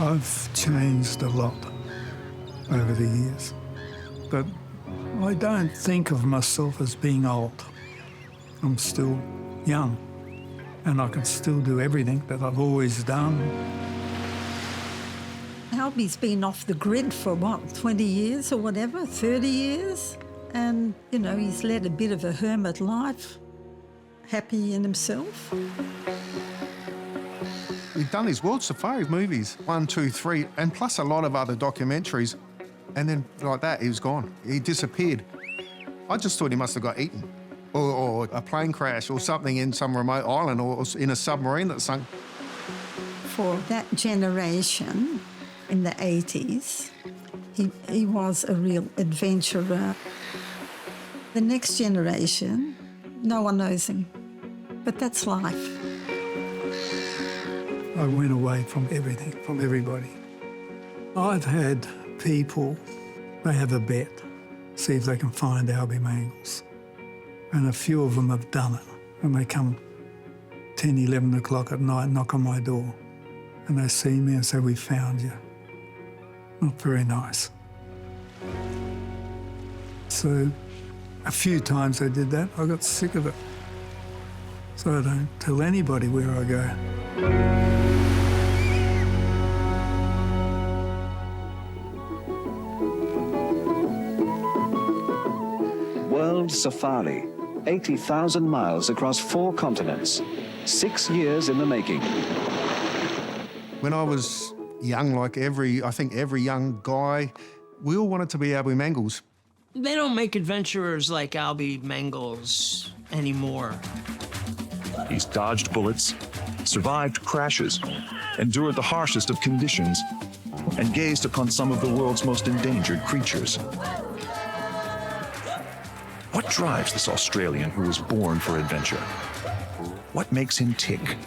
I've changed a lot over the years, but I don't think of myself as being old. I'm still young, and I can still do everything that I've always done. Alby's been off the grid for, what, 20 years or whatever, 30 years? And, you know, he's led a bit of a hermit life, happy in himself. We've done these World Safari movies, 1, 2, 3, and plus a lot of other documentaries. And then, like that, he was gone. He disappeared. I just thought he must have got eaten, or a plane crash, or something in some remote island, or in a submarine that sunk. For that generation in the 80s, he was a real adventurer. The next generation, no one knows him, but that's life. I went away from everything, from everybody. I've had people, they have a bet, see if they can find Alby Mangels. And a few of them have done it. And they come 10, 11 o'clock at night, knock on my door. And they see me and say, "We found you." Not very nice. So a few times they did that, I got sick of it. So I don't tell anybody where I go. World Safari, 80,000 miles across 4 continents, 6 years in the making. When I was young, like I think every young guy, we all wanted to be Alby Mangels. They don't make adventurers like Alby Mangels anymore. He's dodged bullets, survived crashes, endured the harshest of conditions, and gazed upon some of the world's most endangered creatures. What drives this Australian who was born for adventure? What makes him tick?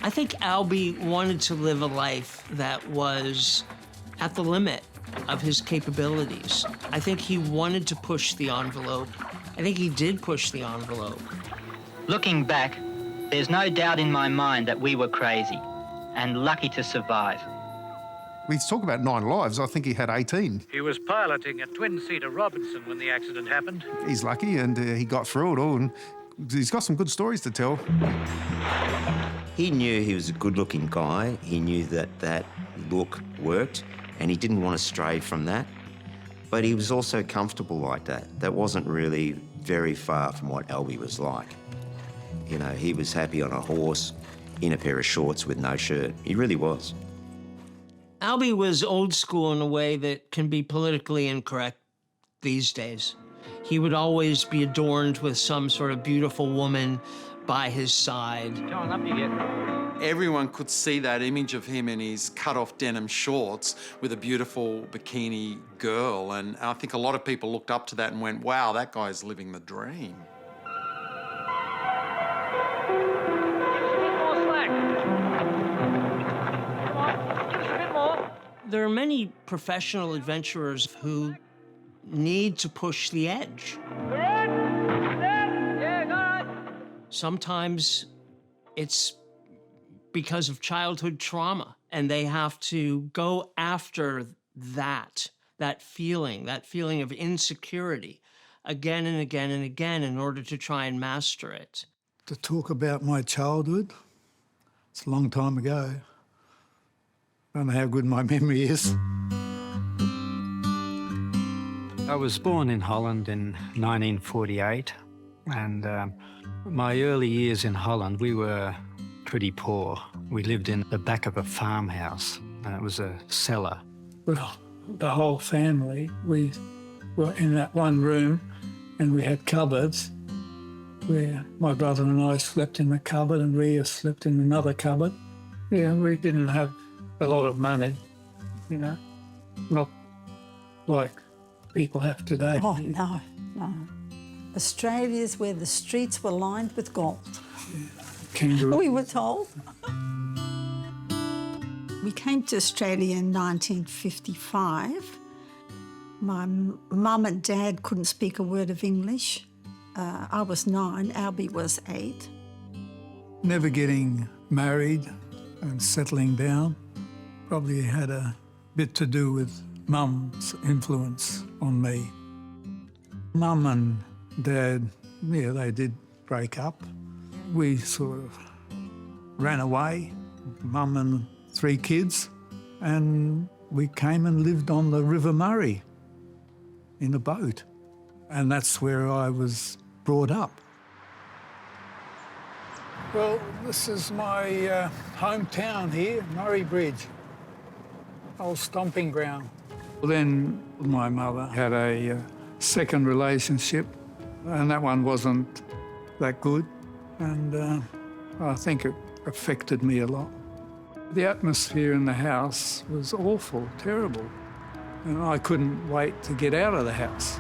I think Alby wanted to live a life that was at the limit of his capabilities. I think he wanted to push the envelope. I think he did push the envelope. Looking back, there's no doubt in my mind that we were crazy and lucky to survive. We talk about 9 lives, I think he had 18. He was piloting a twin-seater Robinson when the accident happened. He's lucky, and he got through it all, and he's got some good stories to tell. He knew he was a good-looking guy. He knew that look worked, and he didn't want to stray from that. But he was also comfortable like that. That wasn't really very far from what Alby was like. You know, he was happy on a horse, in a pair of shorts with no shirt. He really was. Alby was old school in a way that can be politically incorrect these days. He would always be adorned with some sort of beautiful woman by his side. John, up you get. Everyone could see that image of him in his cut-off denim shorts with a beautiful bikini girl, and I think a lot of people looked up to that and went, wow, that guy's living the dream. There are many professional adventurers who need to push the edge. Sometimes it's because of childhood trauma, and they have to go after that feeling of insecurity again and again and again in order to try and master it. To talk about my childhood, it's a long time ago. I don't know how good my memory is. I was born in Holland in 1948, and my early years in Holland, we were pretty poor. We lived in the back of a farmhouse, and it was a cellar. Well, the whole family, we were in that one room, and we had cupboards where my brother and I slept in the cupboard and Rhea slept in another cupboard. Yeah, we didn't have a lot of money, you know, not like people have today. Oh, no. Australia's where the streets were lined with gold. Kangaroo. We were told. We came to Australia in 1955. My mum and dad couldn't speak a word of English. I was 9, Alby was 8. Never getting married and settling down. probably had a bit to do with Mum's influence on me. Mum and Dad, yeah, they did break up. We sort of ran away, Mum and 3 kids, and we came and lived on the River Murray in a boat. And that's where I was brought up. Well, this is my hometown here, Murray Bridge, old stomping ground. Then my mother had a second relationship, and that one wasn't that good, and I think it affected me a lot. The atmosphere in the house was awful, terrible, and I couldn't wait to get out of the house.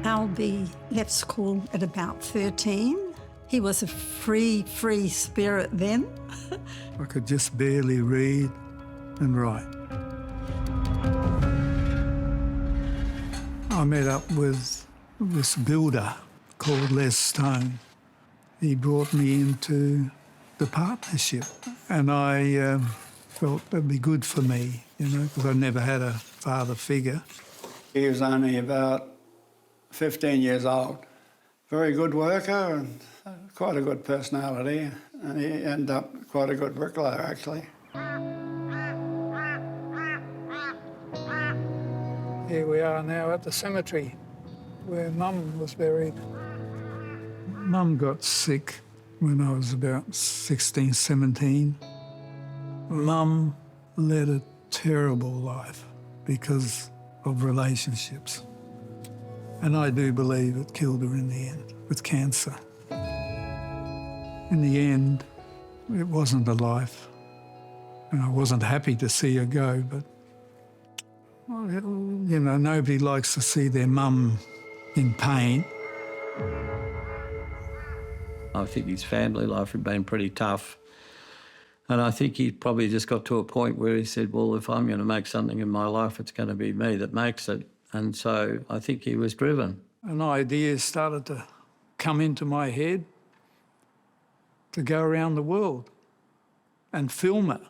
Alby left school at about 13. He was a free spirit then. I could just barely read and write. I met up with this builder called Les Stone. He brought me into the partnership, and I felt it'd be good for me, you know, because I never had a father figure. He was only about 15 years old. Very good worker and quite a good personality, and he ended up quite a good bricklayer, actually. Here we are now at the cemetery where Mum was buried. Mum got sick when I was about 16, 17. Mum led a terrible life because of relationships. And I do believe it killed her in the end with cancer. In the end, it wasn't a life. And I wasn't happy to see her go, but, well, you know, nobody likes to see their mum in pain. I think his family life had been pretty tough. And I think he probably just got to a point where he said, well, if I'm going to make something in my life, it's going to be me that makes it. And so I think he was driven. An idea started to come into my head to go around the world and film it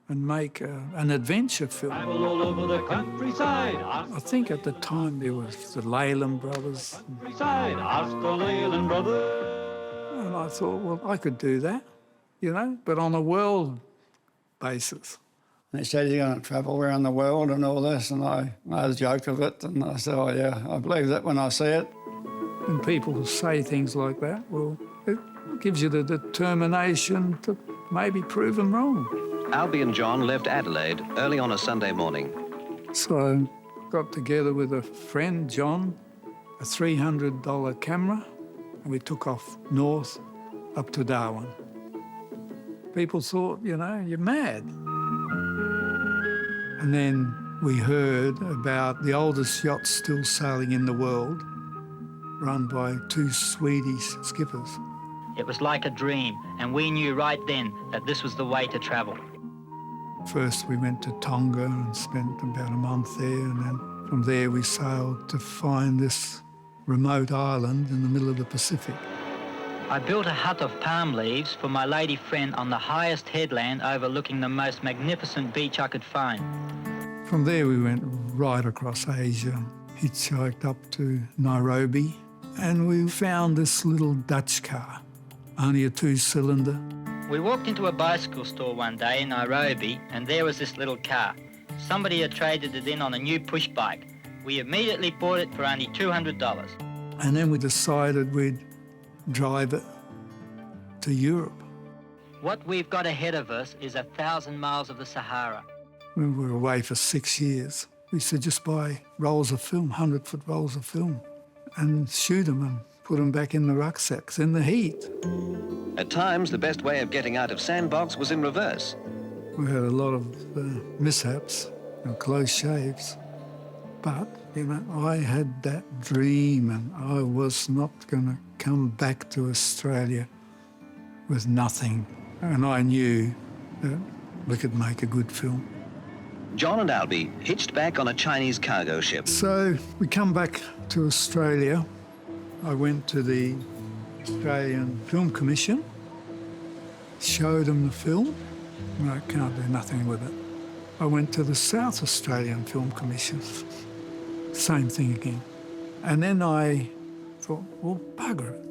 and make an adventure film. All over the countryside. I think at the time there was the Leyland brothers. Ask the Leyland brothers. And I thought, well, I could do that, you know, but on a world basis. And he said, you're going to travel around the world and all this, and I made a joke of it, and I said, oh yeah, I believe that when I see it. When people say things like that, well, it gives you the determination to maybe prove them wrong. Alby and John left Adelaide early on a Sunday morning. So I got together with a friend, John, a $300 camera, and we took off north up to Darwin. People thought, you know, you're mad. And then we heard about the oldest yacht still sailing in the world, run by 2 Swedish skippers. It was like a dream, and we knew right then that this was the way to travel. First we went to Tonga and spent about a month there, and then from there we sailed to find this remote island in the middle of the Pacific. I built a hut of palm leaves for my lady friend on the highest headland overlooking the most magnificent beach I could find. From there we went right across Asia, hitchhiked up to Nairobi, and we found this little Dutch car, only a 2-cylinder. We walked into a bicycle store one day in Nairobi, and there was this little car. Somebody had traded it in on a new push bike. We immediately bought it for only $200. And then we decided we'd drive it to Europe. What we've got ahead of us is 1,000 miles of the Sahara. We were away for 6 years. We said just buy rolls of film, 100-foot rolls of film, and shoot them and put them back in the rucksacks in the heat. At times, the best way of getting out of sandbox was in reverse. We had a lot of mishaps and close shaves. But, you know, I had that dream, and I was not going to come back to Australia with nothing. And I knew that we could make a good film. John and Alby hitched back on a Chinese cargo ship. So we come back to Australia. I went to the Australian Film Commission, showed them the film, I can't do nothing with it. I went to the South Australian Film Commission. Same thing again. And then I thought, well, bugger it.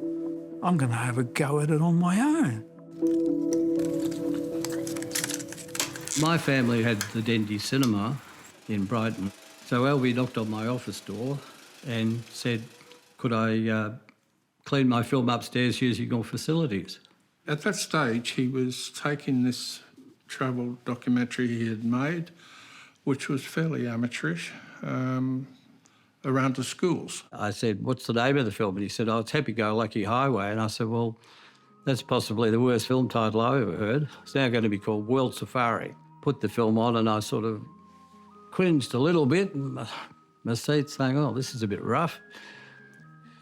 I'm going to have a go at it on my own. My family had the Dendy Cinema in Brighton. So Alby knocked on my office door and said, could I clean my film upstairs using your facilities? At that stage, he was taking this travel documentary he had made, which was fairly amateurish, around the schools. I said, what's the name of the film? And he said, oh, it's Happy-Go-Lucky Highway. And I said, well, that's possibly the worst film title I ever heard. It's now going to be called World Safari. Put the film on and I sort of cringed a little bit in my seat saying, oh, this is a bit rough.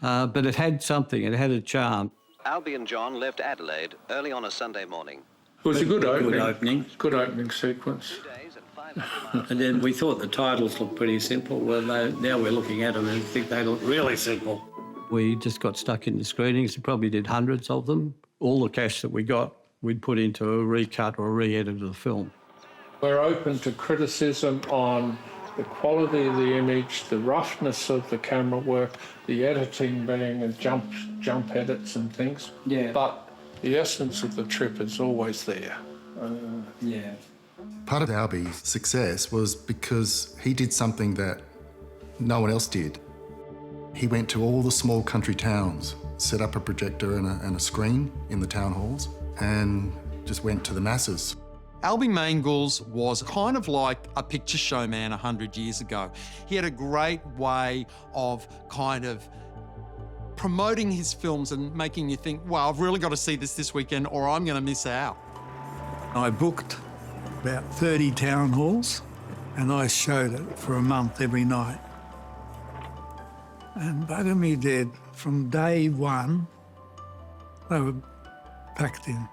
But it had something, it had a charm. Alby and John left Adelaide early on a Sunday morning. It was a good opening. Good opening. Good opening sequence. And then we thought the titles looked pretty simple. Well, now we're looking at them and think they look really simple. We just got stuck in the screenings. We probably did hundreds of them. All the cash that we got, we'd put into a recut or a re-edit of the film. We're open to criticism on the quality of the image, the roughness of the camera work, the editing being a jump edits and things. Yeah. But the essence of the trip is always there. Yeah. Part of Alby's success was because he did something that no one else did. He went to all the small country towns, set up a projector and a screen in the town halls, and just went to the masses. Alby Mangels was kind of like a picture show man 100 years ago. He had a great way of kind of promoting his films and making you think, well, I've really got to see this weekend or I'm going to miss out. I booked about 30 town halls and I showed it for a month every night. And bugger me dead, from day one, they were packed in.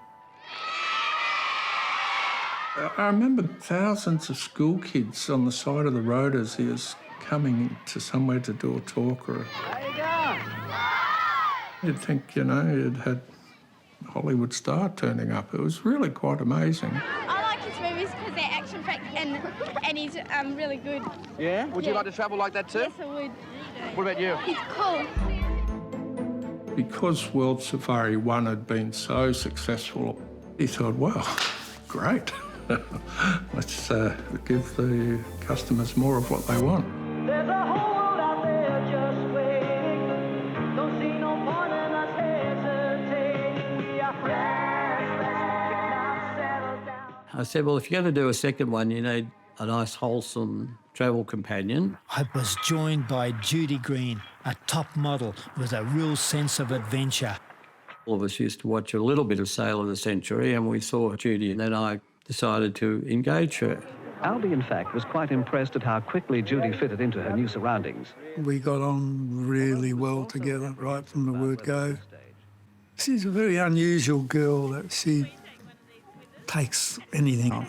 I remember thousands of school kids on the side of the road as he was coming to somewhere to do a talk or you'd think, you know, you'd had a Hollywood star turning up. It was really quite amazing. I like his movies because they're action-packed and he's really good. Yeah? Would you like to travel like that too? Yes, I would. What about you? He's cool. Because World Safari 1 had been so successful, he thought, well, great. Let's give the customers more of what they want. There's a whole world out there just waiting. Don't see no point in us hesitating. We are friends. Now settle down. I said, well, if you're going to do a second one, you need a nice, wholesome travel companion. I was joined by Judy Green, a top model with a real sense of adventure. All of us used to watch a little bit of Sale of the Century and we saw Judy and then I decided to engage her. Alby, in fact, was quite impressed at how quickly Judy fitted into her new surroundings. We got on really well together right from the word go. She's a very unusual girl that she takes anything on.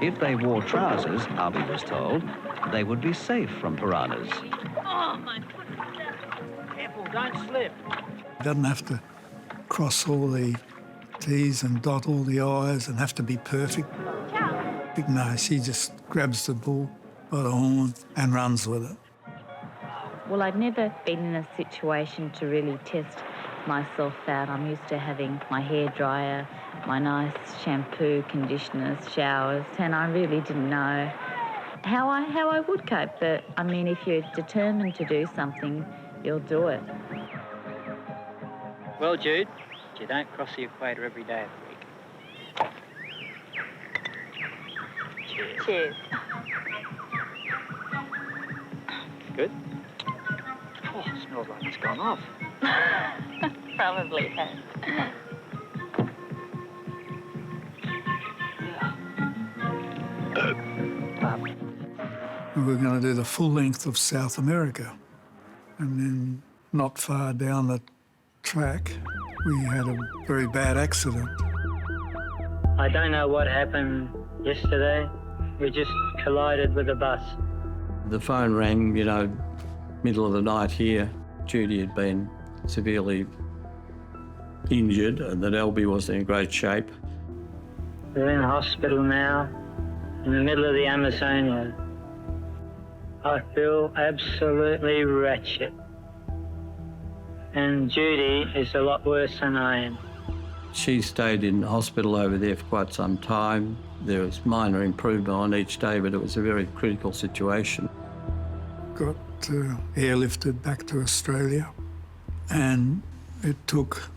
If they wore trousers, Alby was told, they would be safe from piranhas. Oh, my careful, don't slip. Doesn't have to cross all the T's and dot all the I's and have to be perfect. No, she just grabs the bull by the horn and runs with it. Well, I'd never been in a situation to really test myself out. I'm used to having my hair dryer, my nice shampoo, conditioners, showers, and I really didn't know how I would cope. But, I mean, if you're determined to do something, you'll do it. Well, Jude, you don't cross the equator every day of the week. Cheers. Cheers. Good? Oh, it smells like it's gone off. Probably has. We were going to do the full length of South America. And then not far down the track, we had a very bad accident. I don't know what happened yesterday. We just collided with a bus. The phone rang, you know, middle of the night here. Judy had been severely injured and that Alby wasn't in great shape. They're in hospital now, in the middle of the Amazonia. I feel absolutely wretched. And Judy is a lot worse than I am. She stayed in hospital over there for quite some time. There was minor improvement on each day, but it was a very critical situation. Got airlifted back to Australia, and it took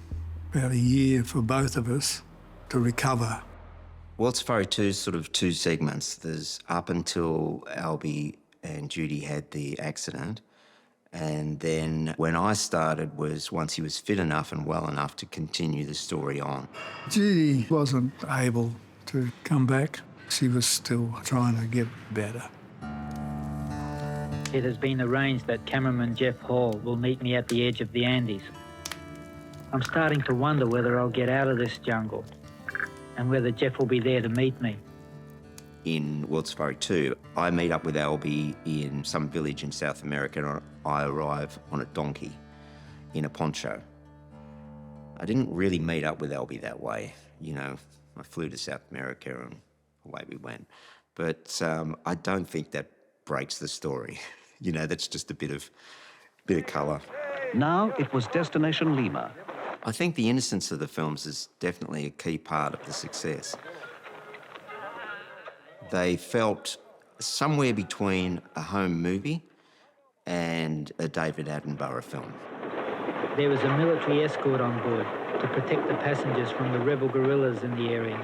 about a year for both of us to recover. World Safari 2 is sort of two segments. There's up until Alby and Judy had the accident, and then when I started was once he was fit enough and well enough to continue the story on. Judy wasn't able to come back. She was still trying to get better. It has been arranged that cameraman Jeff Hall will meet me at the edge of the Andes. I'm starting to wonder whether I'll get out of this jungle and whether Jeff will be there to meet me. In World Safari 2, I meet up with Alby in some village in South America, and I arrive on a donkey in a poncho. I didn't really meet up with Alby that way. You know, I flew to South America and away we went. But I don't think that breaks the story. You know, that's just a bit of colour. Now it was Destination Lima. I think the innocence of the films is definitely a key part of the success. They felt somewhere between a home movie and a David Attenborough film. There was a military escort on board to protect the passengers from the rebel guerrillas in the area.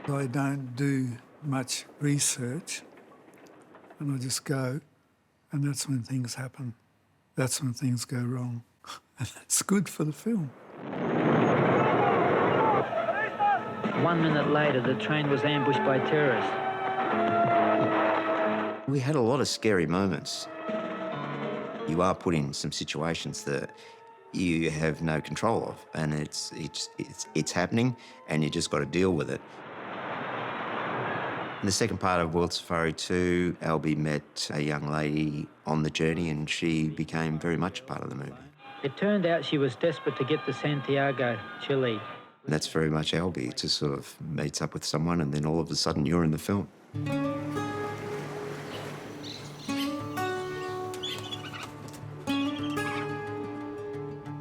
I don't do much research, and I just go, and that's when things happen. That's when things go wrong. And that's good for the film. 1 minute later, the train was ambushed by terrorists. We had a lot of scary moments. You are put in some situations that you have no control of, and it's happening, and you just got to deal with it. In the second part of World Safari 2, Alby met a young lady on the journey, and she became very much a part of the movie. It turned out she was desperate to get to Santiago, Chile. And that's very much Alby. It just sort of meets up with someone, and then all of a sudden you're in the film.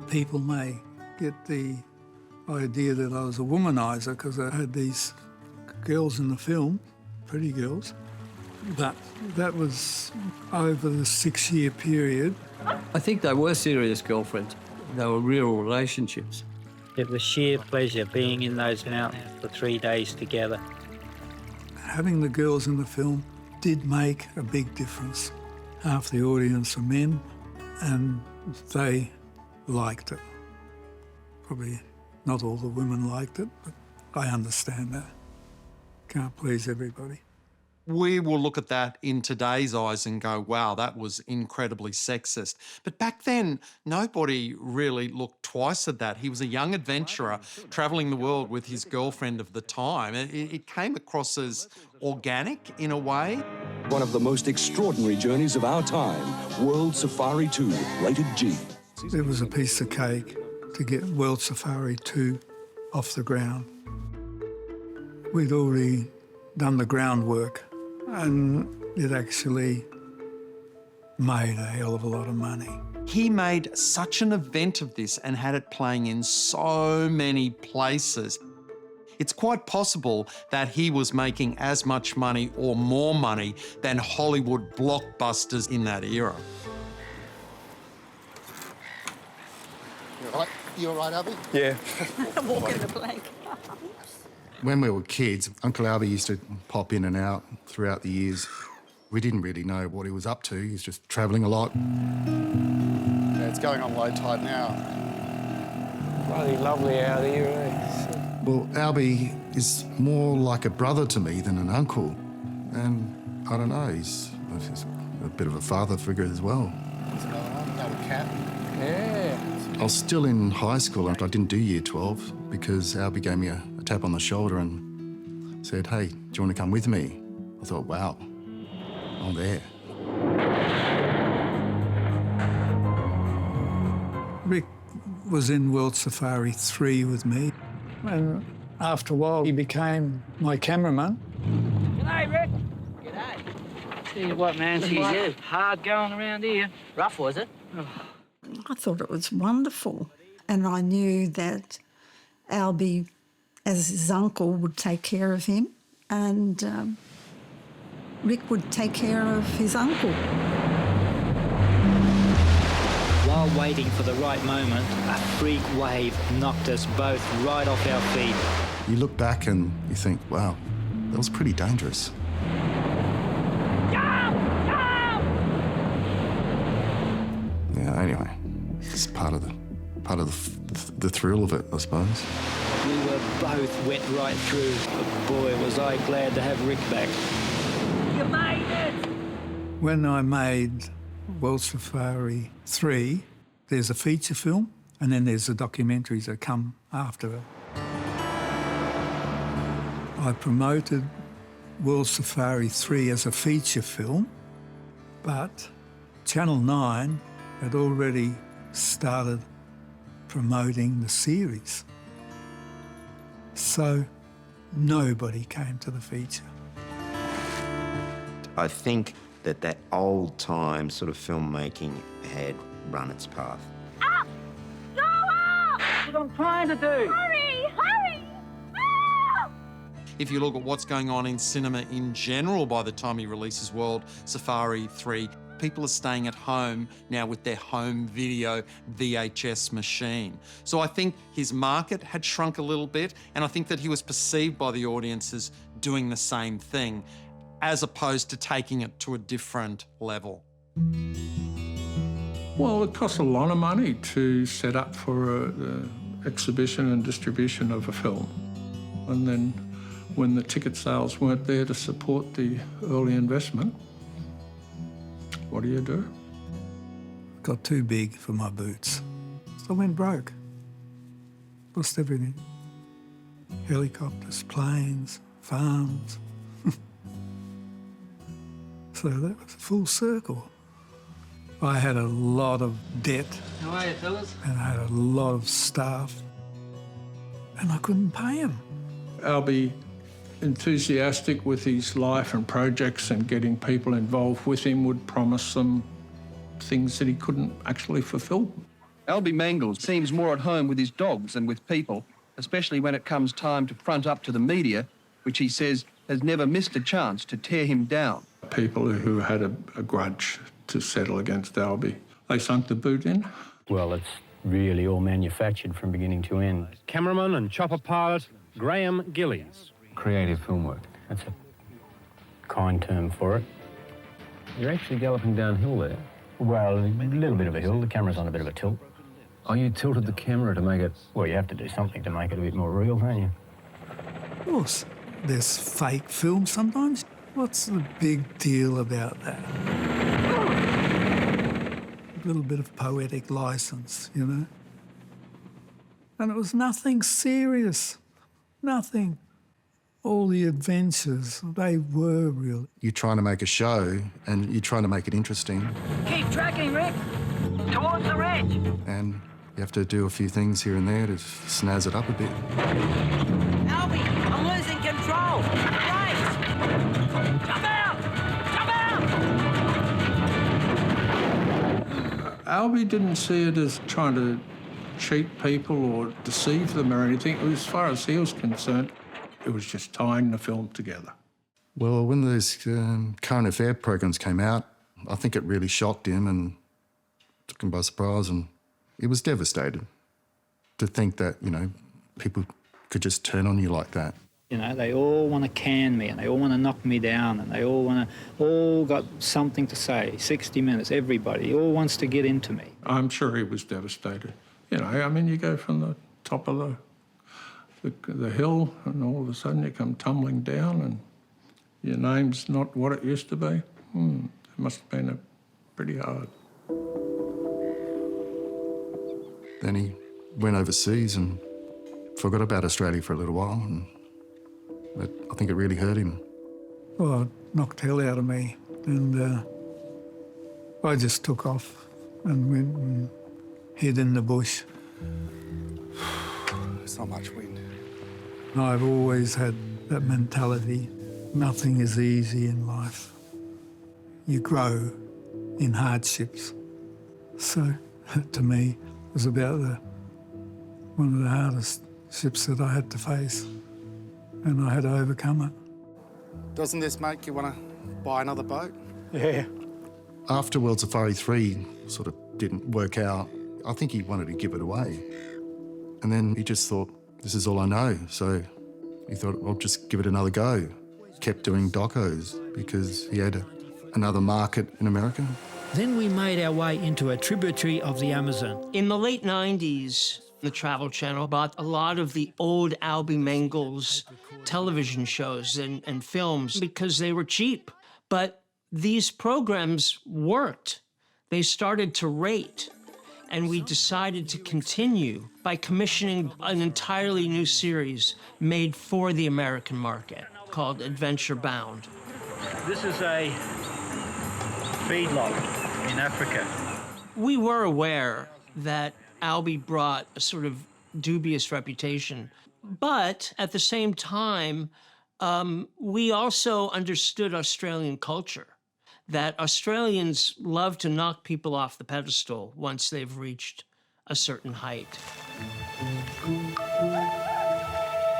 People may get the idea that I was a womanizer because I had these girls in the film, pretty girls, but that was over the 6-year period. I think they were serious girlfriends. They were real relationships. It was sheer pleasure being in those mountains for 3 days together. Having the girls in the film did make a big difference. Half the audience are men, and they liked it. Probably not all the women liked it, but I understand that. Can't please everybody. We will look at that in today's eyes and go, wow, that was incredibly sexist. But back then, nobody really looked twice at that. He was a young adventurer travelling the world with his girlfriend of the time. It came across as organic in a way. One of the most extraordinary journeys of our time, World Safari 2, rated G. It was a piece of cake to get World Safari 2 off the ground. We'd already done the groundwork, and it actually made a hell of a lot of money. He made such an event of this and had it playing in so many places. It's quite possible that he was making as much money or more money than Hollywood blockbusters in that era. You all right, Alby? Yeah. Walk in the plank. When we were kids, Uncle Alby used to pop in and out throughout the years. We didn't really know what he was up to. He was just travelling a lot. Yeah, it's going on low tide now. Bloody lovely out here, eh? Well, Alby is more like a brother to me than an uncle. And I don't know, he's a bit of a father figure as well. There's another one, another cat. Yeah. I was still in high school and I didn't do year 12 because Alby gave me a tap on the shoulder and said, hey, do you want to come with me? I thought, wow, I'm there. Rick was in World Safari 3 with me, and After a while, he became my cameraman. G'day, Rick. G'day. Tell you what, man, she's hard going around here. Rough, was it? I thought it was wonderful. And I knew that Alby, as his uncle, would take care of him, and Rick would take care of his uncle. While waiting for the right moment, a freak wave knocked us both right off our feet. You look back and you think, wow, that was pretty dangerous. Yeah, anyway, it's part of the thrill of it, I suppose. We were both wet right through, but boy, was I glad to have Rick back. You made it! When I made World Safari 3, there's a feature film and then there's the documentaries that come after it. I promoted World Safari 3 as a feature film, but Channel 9 had already started promoting the series. So nobody came to the feature. I think that old-time sort of filmmaking had run its path. Up! Go up! That's what I'm trying to do. Hurry! Hurry! Ah! If you look at what's going on in cinema in general by the time he releases World Safari 3, people are staying at home now with their home video VHS machine. So I think his market had shrunk a little bit, and I think that he was perceived by the audiences doing the same thing, as opposed to taking it to a different level. Well, it costs a lot of money to set up for an exhibition and distribution of a film. And then when the ticket sales weren't there to support the early investment, what do? Got too big for my boots. So I went broke. Lost everything. Helicopters, planes, farms. So that was a full circle. I had a lot of debt. How are you, fellas? And I had a lot of staff. And I couldn't pay them. Alby, enthusiastic with his life and projects and getting people involved with him, would promise them things that he couldn't actually fulfil. Alby Mangels seems more at home with his dogs than with people, especially when it comes time to front up to the media, which he says has never missed a chance to tear him down. People who had a grudge to settle against Alby, they sunk the boot in. Well, it's really all manufactured from beginning to end. Cameraman and chopper pilot Graham Gillies. Creative film work. That's a kind term for it. You're actually galloping downhill there. Well, a little bit of a hill. The camera's on a bit of a tilt. Oh, you tilted the camera to make it... Well, you have to do something to make it a bit more real, don't you? Of course. There's fake film sometimes. What's the big deal about that? A little bit of poetic license, you know? And it was nothing serious. Nothing. All the adventures, they were real. You're trying to make a show and you're trying to make it interesting. Keep tracking, Rick. Towards the ridge. And you have to do a few things here and there to snazz it up a bit. Alby, I'm losing control. Right. Come out! Come out! Alby didn't see it as trying to cheat people or deceive them or anything. As far as he was concerned, it was just tying the film together. Well, when those current affair programs came out, I think it really shocked him and took him by surprise, and he was devastated to think that, you know, people could just turn on you like that. You know, they all want to can me and they all want to knock me down and they all got something to say. 60 Minutes, everybody, all wants to get into me. I'm sure he was devastated. You know, I mean, you go from the top of the hill and all of a sudden you come tumbling down and your name's not what it used to be. It must have been pretty hard. Then he went overseas and forgot about Australia for a little while, and I think it really hurt him. Well, it knocked hell out of me, and I just took off and went and hid in the bush. There's not much wind. I've always had that mentality. Nothing is easy in life. You grow in hardships. So, to me, it was about one of the hardest ships that I had to face, and I had to overcome it. Doesn't this make you want to buy another boat? Yeah. After World Safari 3 sort of didn't work out, I think he wanted to give it away. And then he just thought, this is all I know. So he thought, I'll just give it another go. Kept doing docos because he had another market in America. Then we made our way into a tributary of the Amazon. In the late 90s, the Travel Channel bought a lot of the old Alby Mangels television shows and films because they were cheap. But these programs worked. They started to rate. And we decided to continue by commissioning an entirely new series made for the American market called Adventure Bound. This is a feedlot in Africa. We were aware that Alby brought a sort of dubious reputation, but at the same time, we also understood Australian culture, that Australians love to knock people off the pedestal once they've reached a certain height.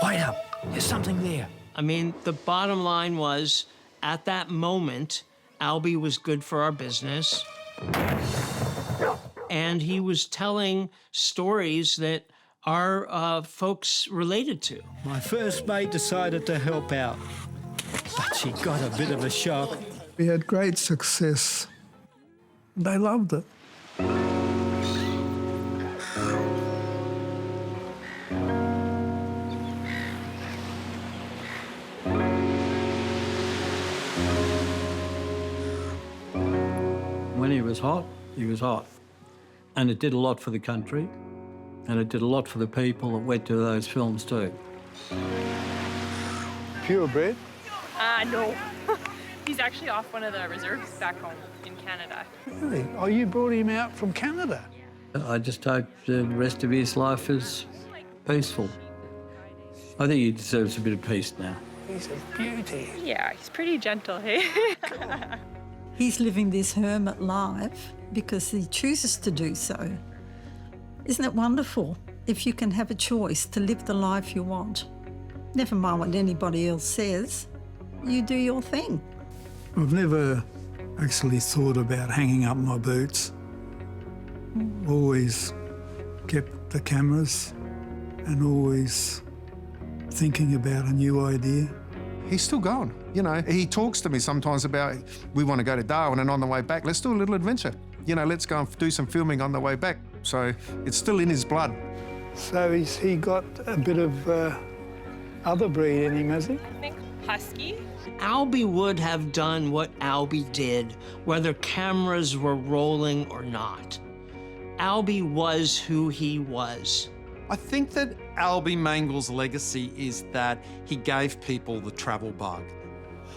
Wait up, there's something there. I mean, the bottom line was, at that moment, Alby was good for our business, and he was telling stories that our folks related to. My first mate decided to help out, but she got a bit of a shock. We had great success. They loved it. When he was hot, he was hot. And it did a lot for the country, and it did a lot for the people that went to those films too. Purebred? No. He's actually off one of the reserves back home in Canada. Really? Oh, you brought him out from Canada? I just hope the rest of his life is peaceful. I think he deserves a bit of peace now. He's a beauty. Yeah, he's pretty gentle, hey? He's living this hermit life because he chooses to do so. Isn't it wonderful if you can have a choice to live the life you want? Never mind what anybody else says, you do your thing. I've never actually thought about hanging up my boots. Always kept the cameras and always thinking about a new idea. He's still going, you know. He talks to me sometimes about, we want to go to Darwin, and on the way back, let's do a little adventure. You know, let's go and do some filming on the way back. So it's still in his blood. So he got a bit of other breed in him, has he? I think husky. Alby would have done what Alby did, whether cameras were rolling or not. Alby was who he was. I think that Alby Mangels' legacy is that he gave people the travel bug.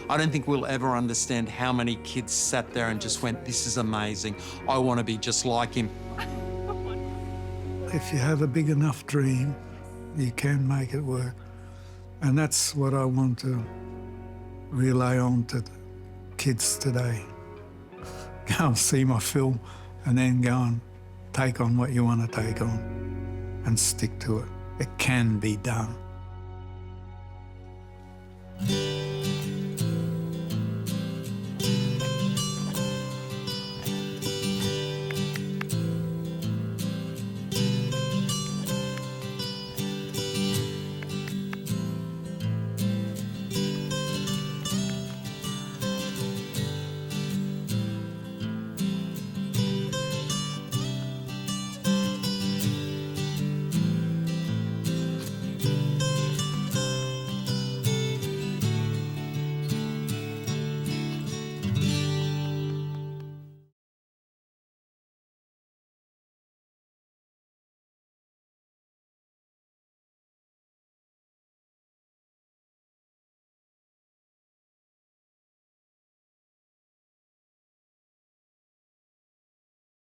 I don't think we'll ever understand how many kids sat there and just went, this is amazing, I want to be just like him. If you have a big enough dream, you can make it work. And that's what I want to relay on to the kids today. Go and see my film and then go and take on what you want to take on and stick to it. It can be done.